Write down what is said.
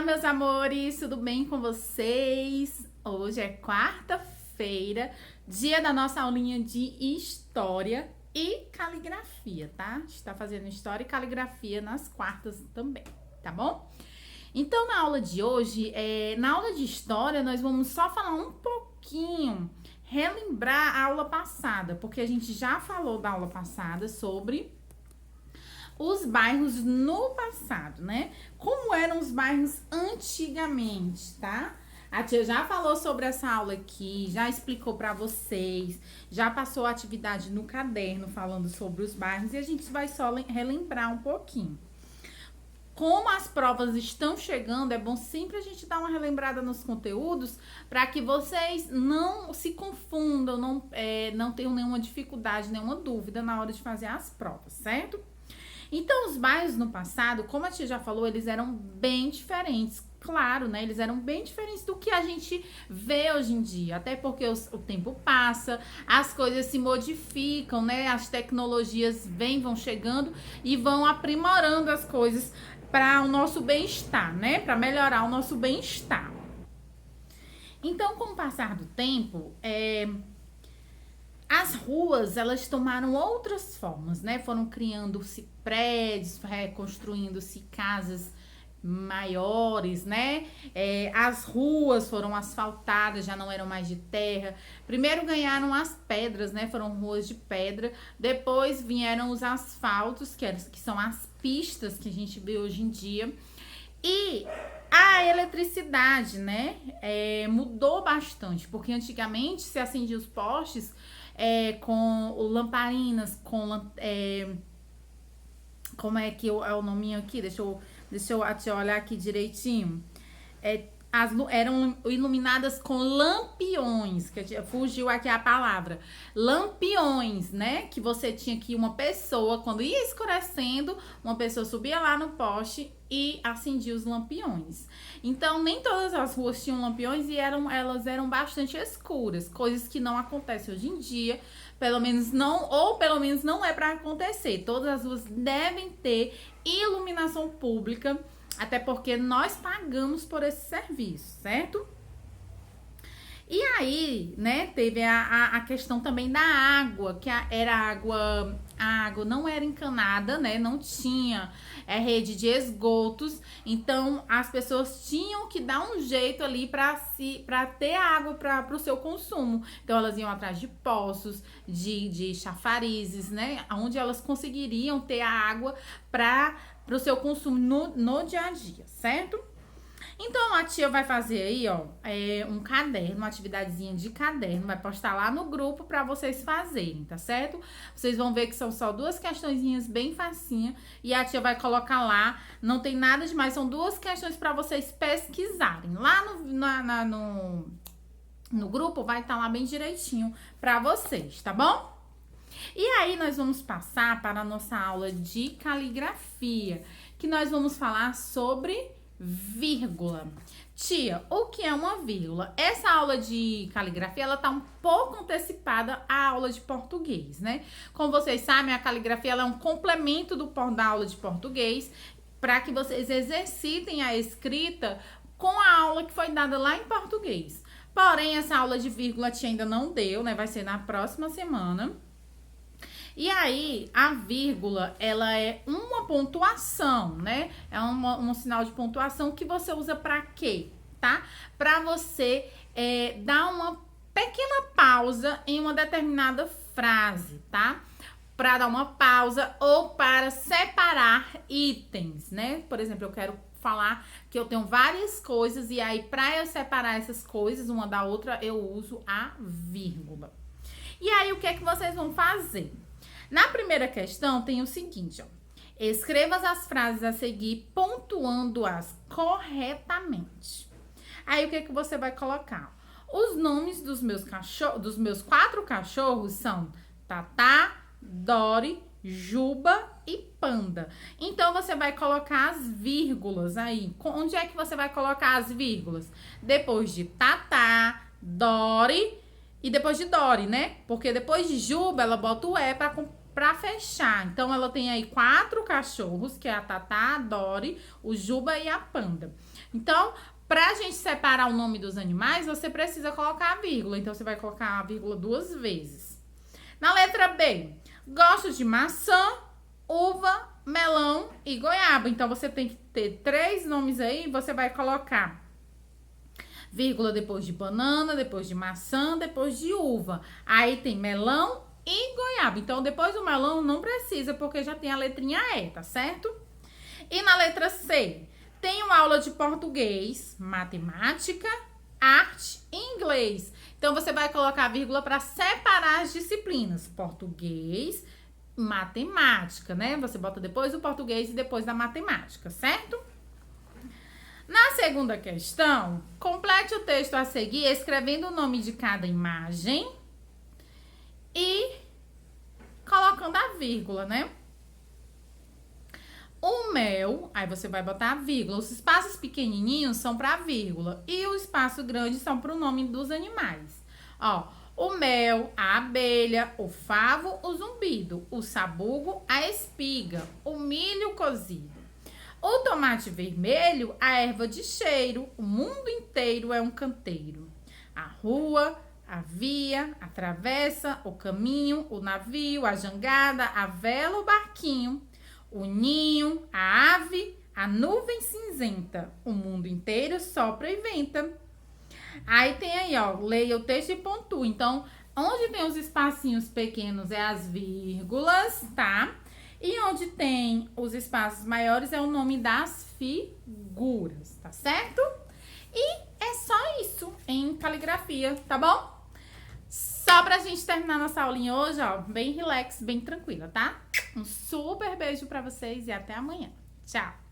meus amores, tudo bem com vocês? Hoje é quarta-feira, dia da nossa aulinha de história e caligrafia, tá? A gente tá fazendo história e caligrafia nas quartas também, tá bom? Então, na aula de hoje, na aula de história, nós vamos só falar um pouquinho, relembrar a aula passada, porque a gente já falou da aula passada sobre os bairros no passado, né? Como eram os bairros antigamente, tá? A tia já falou sobre essa aula aqui, já explicou pra vocês, já passou a atividade no caderno falando sobre os bairros e a gente vai só relembrar um pouquinho. Como as provas estão chegando, é bom sempre a gente dar uma relembrada nos conteúdos para que vocês não se confundam, não tenham nenhuma dificuldade, nenhuma dúvida na hora de fazer as provas, certo? Então, os bairros no passado, como a tia já falou, eles eram bem diferentes. Claro, né? Eles eram bem diferentes do que a gente vê hoje em dia. Até porque o tempo passa, as coisas se modificam, né? As tecnologias vão chegando e vão aprimorando as coisas para o nosso bem-estar, né? Para melhorar o nosso bem-estar. Então, com o passar do tempo, as ruas, elas tomaram outras formas, né? Foram criando-se prédios, reconstruindo-se casas maiores, né? As ruas foram asfaltadas, já não eram mais de terra. Primeiro ganharam as pedras, né? Foram ruas de pedra. Depois vieram os asfaltos, que são as pistas que a gente vê hoje em dia. E a eletricidade, né? Mudou bastante, porque antigamente se acendia os postes com lamparinas, como é que é o nominho aqui? Deixa eu olhar aqui direitinho. Eram iluminadas com lampiões, fugiu aqui a palavra. Lampiões, né? Que você tinha aqui uma pessoa, quando ia escurecendo, uma pessoa subia lá no poste e acendia os lampiões. Então, nem todas as ruas tinham lampiões e elas eram bastante escuras, coisas que não acontecem hoje em dia, pelo menos não é para acontecer. Todas as ruas devem ter iluminação pública, até porque nós pagamos por esse serviço, certo? E aí, né, teve a questão também da água, que a água não era encanada, né, não tinha rede de esgotos, então as pessoas tinham que dar um jeito ali para ter água para o seu consumo. Então elas iam atrás de poços, de chafarizes, né, onde elas conseguiriam ter a água para o seu consumo no dia a dia, certo? Então, a tia vai fazer aí, ó, um caderno, uma atividadezinha de caderno, vai postar lá no grupo pra vocês fazerem, tá certo? Vocês vão ver que são só duas questõezinhas bem facinha e a tia vai colocar lá, não tem nada demais, são duas questões pra vocês pesquisarem. Lá no grupo vai estar lá bem direitinho pra vocês, tá bom? E aí, nós vamos passar para a nossa aula de caligrafia, que nós vamos falar sobre vírgula. Tia, o que é uma vírgula? Essa aula de caligrafia, ela tá um pouco antecipada à aula de português, né? Como vocês sabem, a caligrafia ela é um complemento da aula de português para que vocês exercitem a escrita com a aula que foi dada lá em português. Porém, essa aula de vírgula a tia ainda não deu, né? Vai ser na próxima semana. E aí, a vírgula, ela é uma pontuação, né? É um sinal de pontuação que você usa pra quê, tá? Pra você dar uma pequena pausa em uma determinada frase, tá? Pra dar uma pausa ou para separar itens, né? Por exemplo, eu quero falar que eu tenho várias coisas e aí, pra eu separar essas coisas uma da outra, eu uso a vírgula. E aí, o que é que vocês vão fazer? Na primeira questão tem o seguinte, ó. Escreva as frases a seguir, pontuando-as corretamente. Aí, o que é que você vai colocar? Os nomes dos meus 4 cachorros são Tatá, Dori, Juba e Panda. Então, você vai colocar as vírgulas aí. Onde é que você vai colocar as vírgulas? Depois de Tatá, Dori e depois de Dori, né? Porque depois de Juba, ela bota o E pra fechar. Então, ela tem aí 4 cachorros, que é a Tatá, a Dory, o Juba e a Panda. Então, pra gente separar o nome dos animais, você precisa colocar a vírgula. Então, você vai colocar a vírgula 2 vezes. Na letra B, gosto de maçã, uva, melão e goiaba. Então, você tem que ter 3 nomes aí, você vai colocar vírgula depois de banana, depois de maçã, depois de uva. Aí tem melão e goiaba. Então, depois do melão não precisa, porque já tem a letrinha E, tá certo? E na letra C, tem uma aula de português, matemática, arte e inglês. Então, você vai colocar a vírgula para separar as disciplinas. Português, matemática, né? Você bota depois do português e depois da matemática, certo? Na segunda questão, complete o texto a seguir escrevendo o nome de cada imagem e colocando a vírgula, né? O mel, aí você vai botar a vírgula. Os espaços pequenininhos são para vírgula e o espaço grande são para o nome dos animais. Ó, o mel, a abelha, o favo, o zumbido, o sabugo, a espiga, o milho cozido. O tomate vermelho, a erva de cheiro, o mundo inteiro é um canteiro. A rua, a via, a travessa, o caminho, o navio, a jangada, a vela, o barquinho, o ninho, a ave, a nuvem cinzenta. O mundo inteiro sopra e venta. Aí tem aí, ó, leia o texto e pontue. Então, onde tem os espacinhos pequenos é as vírgulas, tá? E onde tem os espaços maiores é o nome das figuras, tá certo? E é só isso em caligrafia, tá bom? Só pra gente terminar nossa aulinha hoje, ó, bem relax, bem tranquila, tá? Um super beijo pra vocês e até amanhã. Tchau!